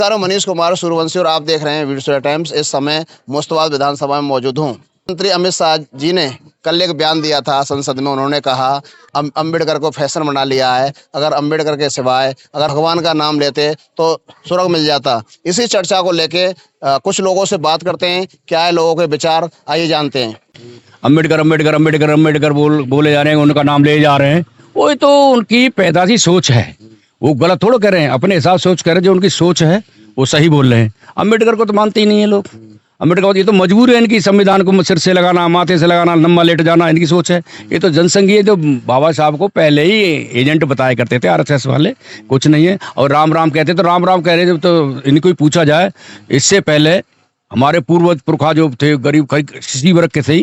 नमस्कार, मैं मनीष कुमार सूर्यवंशी और आप देख रहे हैं वीडियो टाइम्स। इस समय मुश्ताबाद विधानसभा में मौजूद हूं। मंत्री अमित शाह जी ने कल एक बयान दिया था संसद में। उन्होंने कहा अम्बेडकर को फैशन बना लिया है। अगर अम्बेडकर के सिवाय अगर भगवान का नाम लेते तो स्वर्ग मिल जाता। इसी चर्चा को लेके कुछ लोगों से बात करते हैं, क्या है लोगों के विचार, आइए जानते हैं। अम्बेडकर अम्बेडकर अम्बेडकर अम्बेडकर बोले जा रहे हैं, उनका नाम ले जा रहे हैं। वो तो उनकी पैदाशी सोच है, वो गलत थोड़ा कह रहे हैं, अपने हिसाब सोच कह रहे हैं। जो उनकी सोच है वो सही बोल रहे हैं। अम्बेडकर को तो मानते ही नहीं है लोग। अम्बेडकर ये तो मजबूर है, इनकी संविधान को सिर से लगाना, माथे से लगाना, लंबा लेट जाना इनकी सोच है। ये तो जनसंघीय जो बाबा साहब को पहले ही एजेंट बताया करते थे आरएसएस वाले, कुछ नहीं है। और राम राम कहते तो राम राम कह रहे थे। तो इनको ही पूछा जाए, इससे पहले हमारे पूर्व पुरखा जो थे गरीब किसी वर्ग के थे,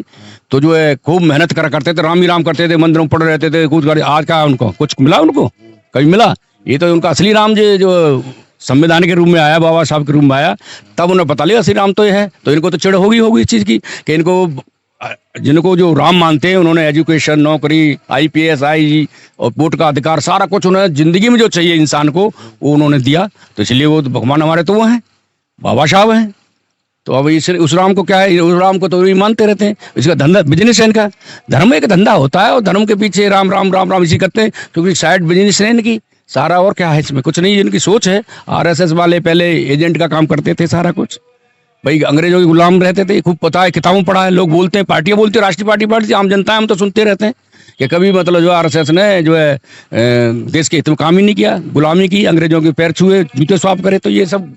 तो जो है खूब मेहनत करा करते थे, राम ही राम करते थे, मंदिरों में पड़े रहते थे, कुछ आज का उनको कुछ मिला, उनको कभी मिला? ये तो उनका असली राम जो संविधान के रूप में आया, बाबा साहब के रूप में आया, तब उन्हें पता लगा असली राम तो ये है। तो इनको तो चिढ़ होगी इस चीज़ की कि इनको जिनको जो राम मानते हैं उन्होंने एजुकेशन, नौकरी, आईपीएस, आईजी और वोट का अधिकार, सारा कुछ उन्हें जिंदगी में जो चाहिए इंसान को वो उन्होंने दिया। तो इसलिए वो भगवान हमारे तो वो हैं, बाबा साहब हैं। तो अब उस राम को क्या है, उस राम को तो ये मानते रहते हैं। इसका धंधा बिजनेस है इनका। धर्म एक धंधा होता है और धर्म के पीछे राम राम राम राम इसी करते हैं, क्योंकि साइड बिजनेस है इनकी सारा। और क्या है इसमें? कुछ नहीं, इनकी सोच है। आरएसएस वाले पहले एजेंट का काम करते थे सारा कुछ, भाई अंग्रेजों के गुलाम रहते थे। खूब पता है, किताबों पढ़ा है, लोग बोलते हैं, पार्टियां बोलती है, राष्ट्रीय पार्टी आम जनता है, हम तो सुनते रहते हैं कि कभी मतलब जो आरएसएस ने जो है देश के हित में काम ही नहीं किया, गुलामी की, अंग्रेजों के पैर छुए, जूते स्वाप करे। तो ये सब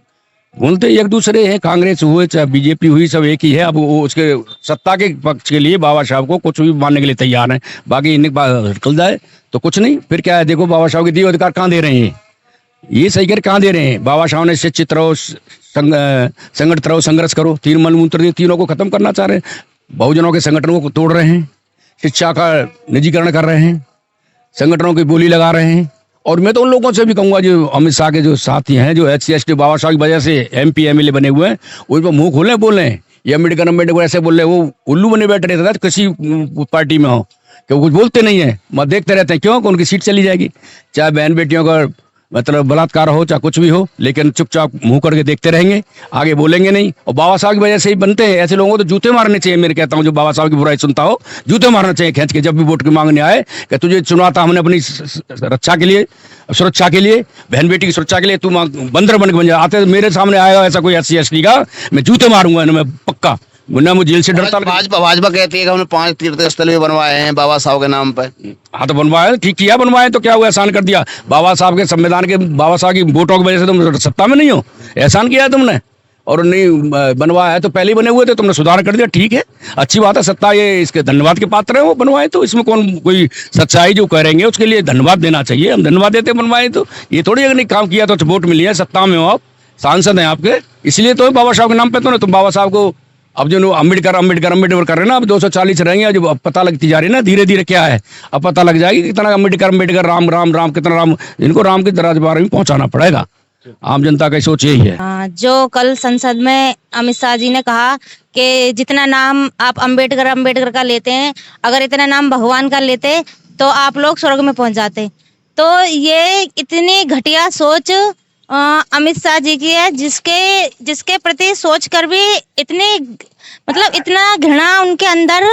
बोलते एक दूसरे हैं। कांग्रेस हुए चाहे बीजेपी हुई, सब एक ही है। अब वो उसके सत्ता के पक्ष के लिए बाबा साहब को कुछ भी मानने के लिए तैयार है। बाकी इनके पास निकल जाए तो कुछ नहीं, फिर क्या है? देखो बाबा साहब के दिए अधिकार कहाँ दे रहे हैं, ये सही कर कहाँ दे रहे हैं? बाबा साहब ने शिक्षित रहो, संगठित रहो, संघर्ष करो, तीन मूल मंत्र दिए, तीनों को खत्म करना चाह रहे हैं। बहुजनों के संगठनों को तोड़ रहे हैं, शिक्षा का निजीकरण कर रहे हैं, संगठनों की बोली लगा रहे हैं। और मैं तो उन लोगों से भी कहूँगा जो अमित शाह के जो साथी हैं, जो HC/ST बाबा साहब की वजह से MP MLA बने हुए हैं, उस पर मुँह खोलें, बोलें। ये अम्बेडकर ऐसे बोल रहे, वो उल्लू बने बैठे रहते थे किसी पार्टी में हो, कि वो कुछ बोलते नहीं है, मत देखते रहते हैं। क्यों? कि उनकी सीट चली जाएगी। चाहे बहन बेटियों का मतलब बलात्कार हो, चाहे कुछ भी हो, लेकिन चुपचाप मुंह करके देखते रहेंगे, आगे बोलेंगे नहीं। और बाबा साहब की वजह से ही बनते हैं। ऐसे लोगों को तो जूते मारने चाहिए। मैं कहता हूँ जो बाबा साहब की बुराई सुनता हो, जूते मारना चाहिए खींच के, जब भी वोट की मांगने आए कि तुझे चुना था हमने अपनी रक्षा के लिए, सुरक्षा के लिए, बहन बेटी की सुरक्षा के लिए, तू बंदर बन के बन जा। आते मेरे सामने आएगा ऐसा कोई SC/ST का, मैं जूते मारूंगा इन्हें, मैं पक्का। मुन्ना मुझे जेल से डरता। भाजपा कहती है कि हमने 5 तीर्थ स्थल भी बनवाए हैं बाबा साहब के नाम पर। हाँ तो बनवाए, ठीक किया, बनवाए तो क्या हुआ? एहसान कर दिया। बाबा साहब के संविधान के, बाबा साहब की वोटों की वजह से तुम सत्ता में नहीं हो, एहसान किया है तुमने। और नहीं बनवाया है तो पहले ही बने हुए थे, तुमने सुधार कर दिया, ठीक है, अच्छी बात है। सत्ता ये इसके धन्यवाद के पात्र है, वो बनवाए तो इसमें कौन कोई सच्चाई जो करेंगे उसके लिए धन्यवाद देना चाहिए। हम धन्यवाद देते बनवाए तो। ये थोड़ी अगर नहीं काम किया तो वोट मिली है, सत्ता में हो आप, सांसद हैं आपके, इसलिए तो बाबा साहब के नाम पे। तो ना तुम बाबा साहब को अब जो अम्बेडकर अम्बेडकर अम्बेडकर कर रहे हैं ना, अब 240 रहेंगे, जो अब पता लगती जा रही है ना धीरे धीरे क्या है, अब पता लग जाएगी कितना अम्बेडकर अम्बेडकर, राम राम राम, कितना राम। इनको राम के दरबार में पहुंचाना पड़ेगा। आम जनता का सोच यही है। जो कल संसद में अमित शाह जी ने कहा कि जितना नाम आप अम्बेडकर का लेते हैं, अगर इतना नाम भगवान का लेते तो आप लोग स्वर्ग में पहुंच जाते। तो ये इतनी घटिया सोच अमित शाह जी की है, जिसके प्रति सोच कर भी इतनी मतलब इतना घृणा उनके अंदर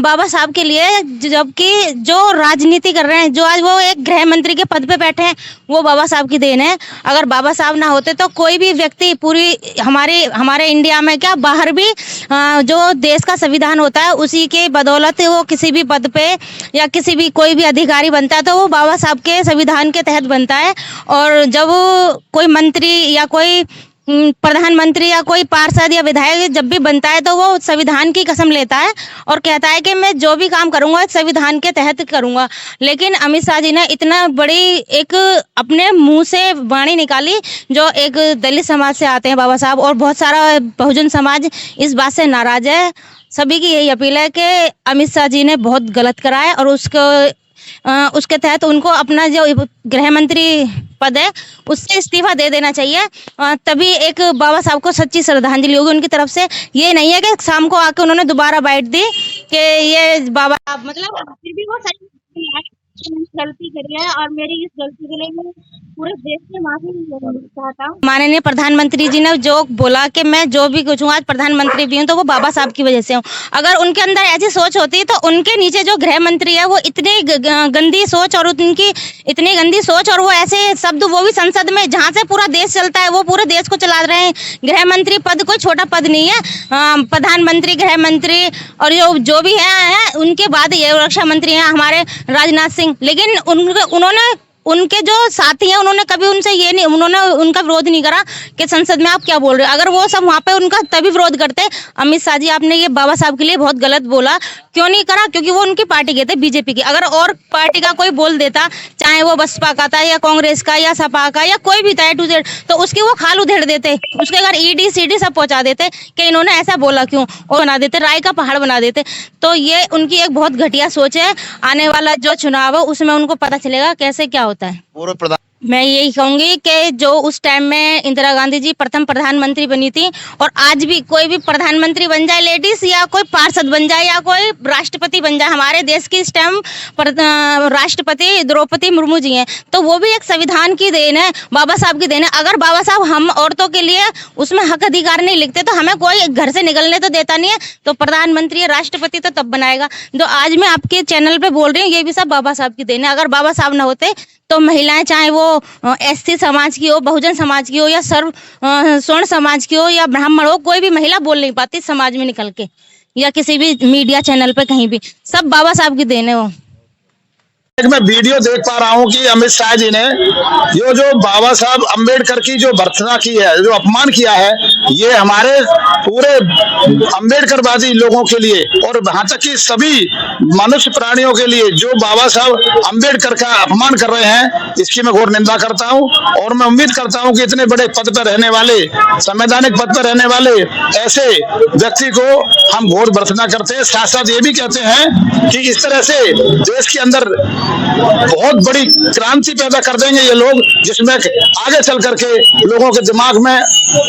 बाबा साहब के लिए, जबकि जो राजनीति कर रहे हैं, जो आज वो एक गृह मंत्री के पद पे बैठे हैं, वो बाबा साहब की देन है। अगर बाबा साहब ना होते तो कोई भी व्यक्ति पूरी हमारे इंडिया में क्या बाहर भी जो देश का संविधान होता है उसी के बदौलत वो किसी भी पद पे या किसी भी कोई भी अधिकारी बनता है तो वो बाबा साहब के संविधान के तहत बनता है। और जब कोई मंत्री या कोई प्रधानमंत्री या कोई पार्षद या विधायक जब भी बनता है तो वो संविधान की कसम लेता है और कहता है कि मैं जो भी काम करूंगा संविधान के तहत करूंगा। लेकिन अमित शाह जी ने इतना बड़ी एक अपने मुंह से वाणी निकाली, जो एक दलित समाज से आते हैं बाबा साहब, और बहुत सारा बहुजन समाज इस बात से नाराज है। सभी की यही अपील है कि अमित शाह जी ने बहुत गलत करा है और उसके तहत उनको अपना जो गृह मंत्री पद है उससे इस्तीफा दे देना चाहिए। तभी एक बाबा साहब को सच्ची श्रद्धांजलि होगी उनकी तरफ से। ये नहीं है कि शाम को आके उन्होंने दोबारा बाइट दी कि ये बाबा साहब, मतलब फिर भी वो सही गलती करी है और मेरी इस गलती के लिए पूरे देश की माफी चाहता हूँ। माननीय प्रधानमंत्री जी ने जो बोला कि मैं जो भी कुछ हूँ आज प्रधानमंत्री भी हूँ तो वो बाबा साहब की वजह से हूँ। अगर उनके अंदर ऐसी सोच होती तो उनके नीचे जो गृह मंत्री है वो इतनी गंदी सोच और उनकी इतनी गंदी सोच और वो ऐसे शब्द वो भी संसद में जहाँ से पूरा देश चलता है वो पूरे देश को चला रहे हैं। गृह मंत्री पद कोई छोटा पद नहीं है। प्रधानमंत्री गृह मंत्री और जो भी है उनके बाद ये रक्षा मंत्री हैं हमारे राजनाथ सिंह। लेकिन उन्होंने उनके जो साथी हैं उन्होंने कभी उनसे ये नहीं उन्होंने उनका विरोध नहीं करा कि संसद में आप क्या बोल रहे हो। अगर वो सब वहाँ पे उनका तभी विरोध करते अमित शाह जी आपने ये बाबा साहब के लिए बहुत गलत बोला। क्यों नहीं करा? क्योंकि वो उनकी पार्टी के थे बीजेपी की। अगर और पार्टी का कोई बोल देता चाहे वो बसपा का था या कांग्रेस का या सपा का या कोई भी था A to Z तो उसकी वो खाल उधेड़ देते, उसके घर ED CD सब पहुंचा देते कि इन्होंने ऐसा बोला क्यों और बना देते, राय का पहाड़ बना देते। तो ये उनकी एक बहुत घटिया सोच है। आने वाला जो चुनाव है उसमें उनको पता चलेगा कैसे क्या होता है। पूर्व प्रधान मैं यही कहूंगी कि जो उस टाइम में इंदिरा गांधी जी प्रथम प्रधानमंत्री बनी थी और आज भी कोई भी प्रधानमंत्री बन जाए लेडीज या कोई पार्षद बन जाए या कोई राष्ट्रपति बन जाए, हमारे देश की इस टाइम राष्ट्रपति द्रौपदी मुर्मू जी हैं तो वो भी एक संविधान की देन है, बाबा साहब की देन है। अगर बाबा साहब हम औरतों के लिए उसमें हक अधिकार नहीं लिखते तो हमें कोई घर से निकलने तो देता नहीं है। तो प्रधानमंत्री या राष्ट्रपति तो तब बनाएगा। जो आज मैं आपके चैनल पे बोल रही हूँ ये भी सब बाबा साहब की देन है। अगर बाबा साहब ना होते तो महिलाएं चाहे वो SC समाज की हो, बहुजन समाज की हो या स्वर्ण समाज की हो या ब्राह्मण हो, कोई भी महिला बोल नहीं पाती समाज में निकल के या किसी भी मीडिया चैनल पे कहीं भी। सब बाबा साहब की देन है वो। मैं वीडियो देख पा रहा हूं कि अमित शाह जी ने जो बाबा साहब अम्बेडकर की जो भर्त्सना की है, जो अपमान किया है, ये हमारे पूरे अम्बेडकरवादी लोगों के लिए और यहाँ तक कि सभी मनुष्य प्राणियों के लिए जो बाबा साहब अम्बेडकर का अपमान कर रहे हैं, इसकी मैं घोर निंदा करता हूं। और मैं उम्मीद करता हूं कि इतने बड़े पद पर रहने वाले, संवैधानिक पद पर रहने वाले ऐसे व्यक्ति को हम घोर भर्त्सना करते हैं। साथ साथ ये भी कहते हैं कि इस तरह से देश के अंदर बहुत बड़ी क्रांति पैदा कर देंगे ये लोग, जिसमें आगे चल करके लोगों के दिमाग में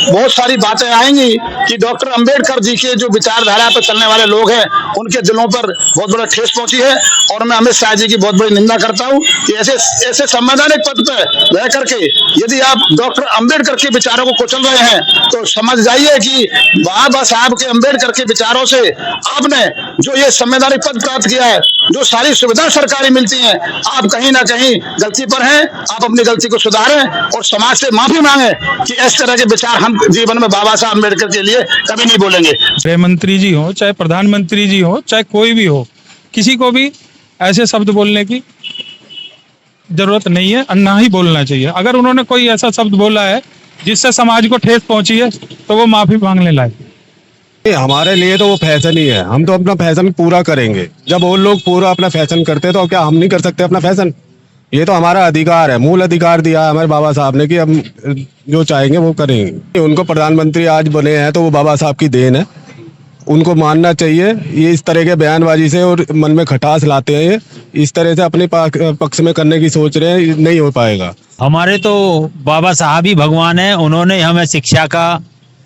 बहुत सारी बातें आएंगी कि डॉक्टर अंबेडकर जी के जो विचारधारा पर चलने वाले लोग हैं उनके दिलों पर बहुत बड़ा ठेस पहुंची है। और मैं अमित शाह जी की बहुत बड़ी निंदा करता हूं कि ऐसे संवैधानिक पद पर रह करके यदि आप डॉक्टर अंबेडकर के विचारों को कुचल रहे हैं तो समझ जाइए कि बाबा साहब के अंबेडकर के विचारों से आपने जो ये संवैधानिक पद प्राप्त किया है, जो सारी सुविधा सरकारी मिलती है, आप कहीं ना कहीं गलती पर हैं। आप अपनी गलती को सुधारें और समाज से माफी मांगे कि इस तरह के विचार हम जीवन में बाबा साहब अम्बेडकर के लिए कभी नहीं बोलेंगे। गृह मंत्री जी हो, चाहे प्रधानमंत्री जी हो, चाहे कोई भी हो, किसी को भी ऐसे शब्द बोलने की जरूरत नहीं है और ना ही बोलना चाहिए। अगर उन्होंने कोई ऐसा शब्द बोला है जिससे समाज को ठेस पहुंची है तो वो माफी मांगने लायक। हमारे लिए तो वो फैशन ही है, हम तो अपना फैशन पूरा करेंगे। जब वो लोग पूरा अपना फैशन करते तो क्या हम नहीं कर सकते अपना फैशन? ये तो हमारा अधिकार है, मूल अधिकार दिया है हमारे बाबा साहब ने कि हम जो चाहेंगे वो करेंगे। उनको प्रधानमंत्री आज बने हैं तो वो बाबा साहब की देन है, उनको मानना चाहिए। ये इस तरह के बयानबाजी से और मन में खटास लाते हैं, ये इस तरह से अपने पक्ष में करने की सोच रहे हैं, नहीं हो पाएगा। हमारे तो बाबा साहब ही भगवान है। उन्होंने हमें शिक्षा का,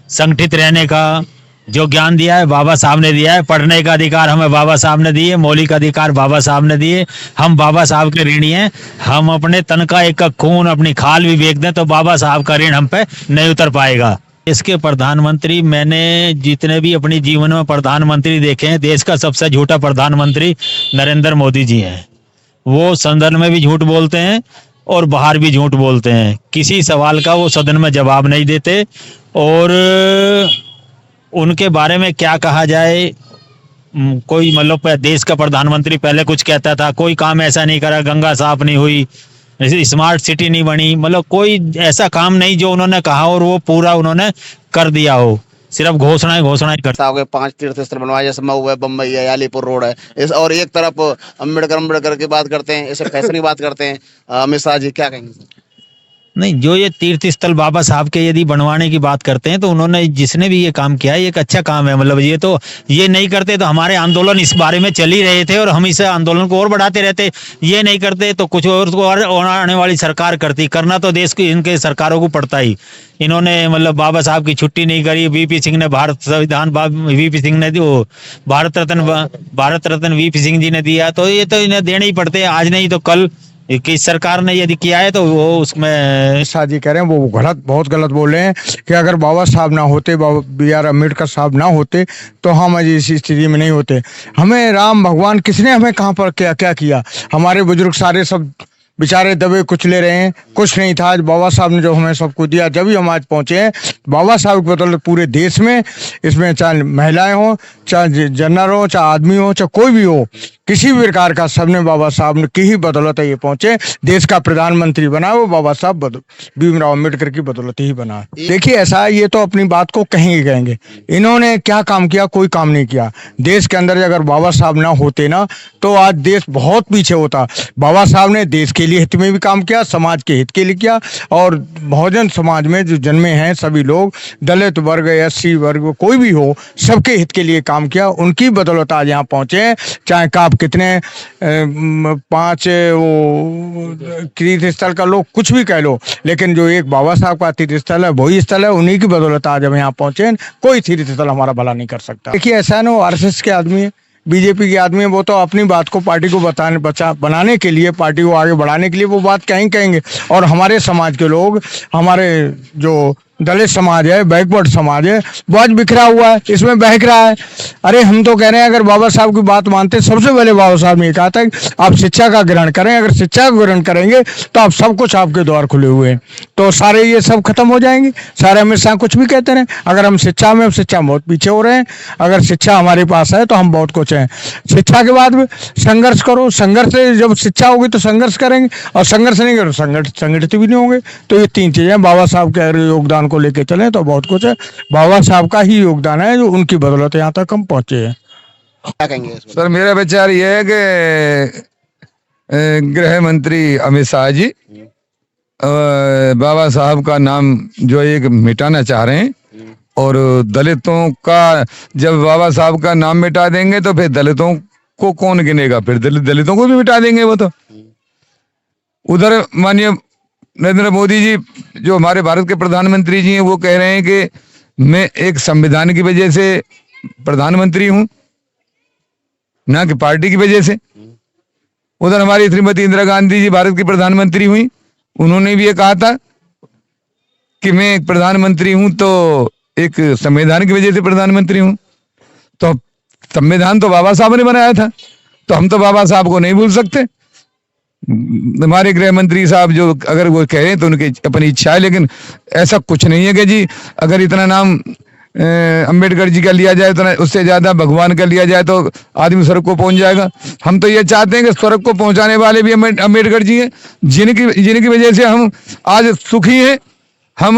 संगठित रहने का जो ज्ञान दिया है बाबा साहब ने दिया है। पढ़ने का अधिकार हमें बाबा साहब ने दिए, मौलिक अधिकार बाबा साहब ने दिए। हम बाबा साहब के ऋणी हैं। हम अपने तन का एक खून, अपनी खाल भी बेच दें तो बाबा साहब का ऋण हम पे नहीं उतर पाएगा। इसके प्रधानमंत्री, मैंने जितने भी अपने जीवन में प्रधानमंत्री देखे हैं, देश का सबसे झूठा प्रधानमंत्री नरेंद्र मोदी जी हैं। वो सदन में भी झूठ बोलते हैं और बाहर भी झूठ बोलते हैं। किसी सवाल का वो सदन में जवाब नहीं देते और उनके बारे में क्या कहा जाए। कोई मतलब देश का प्रधानमंत्री पहले कुछ कहता था, कोई काम ऐसा नहीं करा, गंगा साफ नहीं हुई, स्मार्ट सिटी नहीं बनी, मतलब कोई ऐसा काम नहीं जो उन्होंने कहा और वो पूरा उन्होंने कर दिया हो। सिर्फ घोषणाएं करता हो गए। 5 तीर्थ स्थल बनवाए, जैसे मऊ है, बम्बई है, यालीपुर रोड है, इस और एक तरफ अम्बेडकर की बात करते हैं, ऐसे फैशन की बात करते हैं। अमित शाह जी क्या कहेंगे? नहीं, जो ये तीर्थ स्थल बाबा साहब के यदि बनवाने की बात करते हैं तो उन्होंने, जिसने भी ये काम किया है, ये एक अच्छा काम है। मतलब ये नहीं करते तो हमारे आंदोलन इस बारे में चल ही रहे थे और हम इस आंदोलन को और बढ़ाते रहते। ये नहीं करते तो कुछ और आने वाली सरकार करती। करना तो देश की, इनके सरकारों को पड़ता ही। इन्होंने मतलब बाबा साहब की छुट्टी नहीं करी। वीपी सिंह ने भारत संविधान, वीपी सिंह ने भारत रत्न वीपी सिंह जी ने दिया, तो ये तो इन्हें देने ही पड़ते हैं। आज नहीं तो कल किस सरकार ने यदि किया है तो वो उसमें शादी करें वो गलत, बहुत गलत बोल रहे हैं कि अगर बाबा साहब ना होते, BR अम्बेडकर साहब ना होते तो हम आज इस स्थिति में नहीं होते। हमें राम भगवान किसने हमें कहाँ पर क्या क्या किया? हमारे बुजुर्ग सारे सब बेचारे दबे कुचले रहे हैं, कुछ नहीं था। आज बाबा साहब ने जो हमें सब कुछ दिया, जब भी हम आज पहुँचे हैं बाबा साहब की बदौलत पूरे देश में, इसमें चाहे महिलाएं हो, चाहे जनरल हो, चाहे आदमी हो, चाहे कोई भी हो, किसी भी प्रकार का, सबने बाबा साहब की ही बदौलत ये पहुंचे। देश का प्रधानमंत्री बना वो बाबा साहब भीमराव अम्बेडकर की बदौलत ही बना। देखिए ऐसा, ये तो अपनी बात को कहेंगे, इन्होंने क्या काम किया? कोई काम नहीं किया। देश के अंदर अगर बाबा साहब ना होते ना तो आज देश बहुत पीछे होता। बाबा साहब ने देश के लिए हित में भी काम किया, समाज के हित के लिए किया, और बहुजन समाज में जो जन्मे हैं सभी लोग, दलित वर्ग, SC वर्ग, कोई भी हो, सबके हित के लिए काम किया। उनकी बदौलत आज यहाँ पहुंचे हैं। चाहे आप कितने 5 वो तीर्थ स्थल का लोग कुछ भी कह लो, लेकिन जो एक बाबा साहब का तीर्थ स्थल है वही स्थल है। उन्हीं की बदौलत आज हम यहाँ पहुंचे हैं। कोई तीर्थ स्थल हमारा भला नहीं कर सकता। देखिए ऐसा है ना, वो RSS के आदमी है, BJP के आदमी है, वो तो अपनी बात को पार्टी को बनाने के लिए, पार्टी को आगे बढ़ाने के लिए वो बात कहेंगे। और हमारे समाज के लोग, हमारे जो दलित समाज है, बैकवर्ड समाज है, बहुत बिखरा हुआ है, इसमें बहक रहा है। अरे हम तो कह रहे हैं अगर बाबा साहब की बात मानते, सबसे पहले बाबा साहब ने कहा था कि आप शिक्षा का ग्रहण करें। अगर शिक्षा का ग्रहण करेंगे तो आप सब कुछ, आपके द्वार खुले हुए हैं, तो सारे ये सब खत्म हो जाएंगे। सारे हमेशा कुछ भी कहते रहे, अगर हम शिक्षा में, शिक्षा बहुत पीछे हो रहे हैं। अगर शिक्षा हमारे पास है तो हम बहुत कुछ हैं। शिक्षा के बाद संघर्ष करो, संघर्ष से जब शिक्षा होगी तो संघर्ष करेंगे, और संघर्ष नहीं करो संगठित भी नहीं होंगे। तो ये 3 चीजें बाबा साहब के योगदान को लेके चले तो बहुत कुछ है। बाबा साहब का ही योगदान है जो उनकी बदौलत यहाँ तक हम पहुंचे हैं। क्या कहेंगे इस पर? सर मेरा विचार ये है कि गृह मंत्री अमित शाह जी बाबा साहब का नाम जो एक मिटाना चाह रहे हैं, और दलितों का, जब बाबा साहब का नाम मिटा देंगे तो फिर दलितों को कौन गिनेगा? फिर दलितों को भी मिटा देंगे वो तो। उधर माननीय नरेंद्र मोदी जी जो हमारे भारत के प्रधानमंत्री जी हैं, वो कह रहे हैं कि मैं एक संविधान की वजह से प्रधानमंत्री हूं, ना कि पार्टी की वजह से। उधर हमारी श्रीमती इंदिरा गांधी जी भारत की प्रधानमंत्री हुई, उन्होंने भी ये कहा था कि मैं एक प्रधानमंत्री हूं तो एक संविधान की वजह से प्रधानमंत्री हूं। तो संविधान तो बाबा साहब ने बनाया था, तो हम तो बाबा साहब को नहीं भूल सकते। हमारे गृह मंत्री साहब जो अगर वो कहें तो उनकी अपनी इच्छा है, लेकिन ऐसा कुछ नहीं है कि जी अगर इतना नाम अंबेडकर जी का लिया जाए तो उससे ज्यादा भगवान का लिया जाए तो आदमी स्वर्ग को पहुंच जाएगा। हम तो ये चाहते हैं कि स्वर्ग को पहुंचाने वाले भी अंबेडकर जी हैं, जिनकी वजह से हम आज सुखी हैं। हम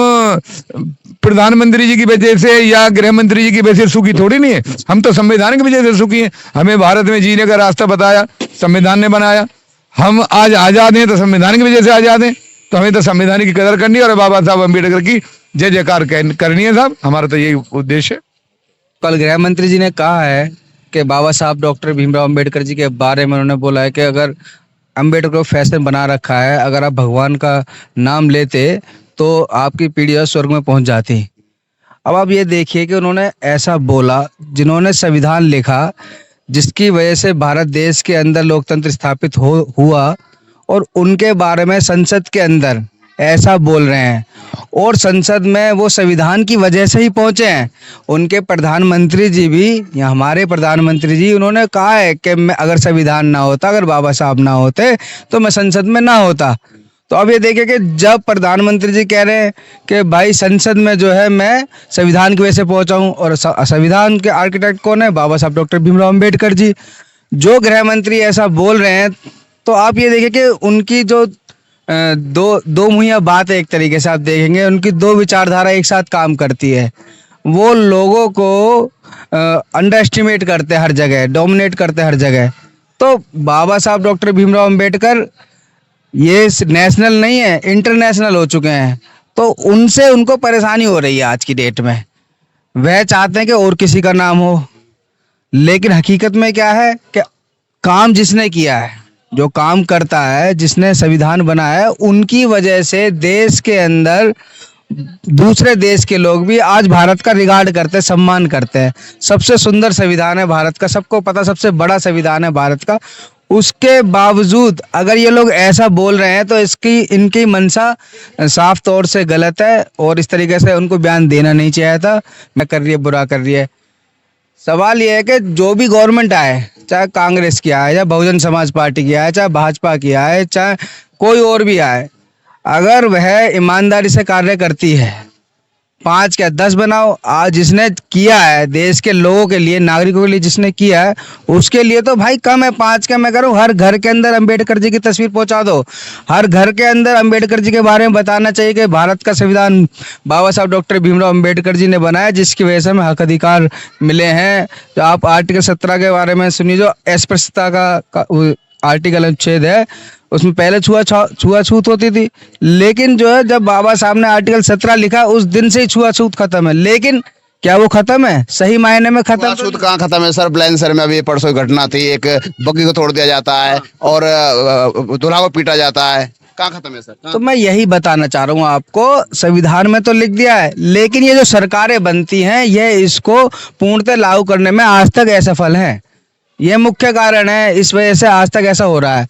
प्रधानमंत्री जी की वजह से या गृह मंत्री जी की वजह से सुखी थोड़ी नहीं है, हम तो संविधान की वजह से सुखी हैं। हमें भारत में जीने का रास्ता बताया संविधान ने बनाया। हम आज आजाद हैं तो संविधान की वजह से आजाद हैं, तो हमें तो संविधान की कदर करनी है और बाबा साहब अम्बेडकर की जय जयकार करनी है साहब। हमारा तो यही उद्देश्य है। कल गृह मंत्री जी ने कहा है कि बाबा साहब डॉक्टर भीमराव अम्बेडकर जी के बारे में उन्होंने बोला है कि अगर अम्बेडकर को फैशन बना रखा है, अगर आप भगवान का नाम लेते तो आपकी पीढ़ी स्वर्ग में पहुंच जाती। अब आप ये देखिए कि उन्होंने ऐसा बोला, जिन्होंने संविधान लिखा, जिसकी वजह से भारत देश के अंदर लोकतंत्र स्थापित हुआ, और उनके बारे में संसद के अंदर ऐसा बोल रहे हैं, और संसद में वो संविधान की वजह से ही पहुंचे हैं। उनके प्रधानमंत्री जी भी, या हमारे प्रधानमंत्री जी, उन्होंने कहा है कि मैं अगर संविधान ना होता, अगर बाबा साहब ना होते तो मैं संसद में ना होता। तो अब ये देखिए कि जब प्रधानमंत्री जी कह रहे हैं कि भाई संसद में जो है मैं संविधान की वजह से पहुंचा हूं, और संविधान के आर्किटेक्ट कौन है? बाबा साहब डॉक्टर भीमराव अम्बेडकर जी। जो गृह मंत्री ऐसा बोल रहे हैं, तो आप ये देखिए कि उनकी जो दो मुहैया बात है, एक तरीके से आप देखेंगे उनकी 2 विचारधारा एक साथ काम करती है। वो लोगों को अंडर एस्टिमेट करते हैं हर जगह, डोमिनेट करते हैं हर जगह। तो बाबा साहब डॉक्टर भीमराव अम्बेडकर ये नेशनल नहीं है, इंटरनेशनल हो चुके हैं। तो उनसे उनको परेशानी हो रही है आज की डेट में। वह चाहते हैं कि और किसी का नाम हो, लेकिन हकीकत में क्या है कि काम जिसने किया है, जो काम करता है, जिसने संविधान बनाया है, उनकी वजह से देश के अंदर दूसरे देश के लोग भी आज भारत का रिगार्ड करते हैं, सम्मान करते हैं। सबसे सुंदर संविधान है भारत का, सबको पता, सबसे बड़ा संविधान है भारत का, उसके बावजूद अगर ये लोग ऐसा बोल रहे हैं तो इनकी मंशा साफ तौर से गलत है और इस तरीके से उनको बयान देना नहीं चाहिए था। मैं कर रही है, बुरा कर रही है। सवाल ये है कि जो भी गवर्नमेंट आए, चाहे कांग्रेस की आए, चाहे बहुजन समाज पार्टी की आए, चाहे भाजपा की आए, चाहे कोई और भी आए, अगर वह ईमानदारी से कार्य करती है, 5 क्या 10 बनाओ, आज जिसने किया है देश के लोगों के लिए, नागरिकों के लिए जिसने किया है, उसके लिए तो भाई कम है। 5 क्या मैं करूँ, हर घर के अंदर अंबेडकर जी की तस्वीर पहुंचा दो, हर घर के अंदर अंबेडकर जी के बारे में बताना चाहिए कि भारत का संविधान बाबा साहब डॉक्टर भीमराव अंबेडकर जी ने बनाया, जिसकी वजह से हमें हक अधिकार मिले हैं। तो आप आर्टिकल 17 के बारे में सुनिए, जो अस्पृश्यता का आर्टिकल अनुच्छेद है, उसमें पहले छुआछूत होती थी, लेकिन जो है जब बाबा साहब ने आर्टिकल 17 लिखा उस दिन से ही छुआछूत खत्म है। लेकिन क्या वो खत्म है? सही मायने में खत्म छूत कहाँ खत्म है सर? बुलंदशहर में अभी परसों घटना थी, एक बग्गी को तोड़ दिया जाता है और दूल्हा को पीटा जाता है, कहाँ खत्म है सर? तो मैं यही बताना चाह रहा हूँ आपको, संविधान में तो लिख दिया है, लेकिन ये जो सरकारें बनती हैं ये इसको पूर्णतः लागू करने में आज तक असफल हैं। ये मुख्य कारण है, इस वजह से आज तक ऐसा हो रहा है।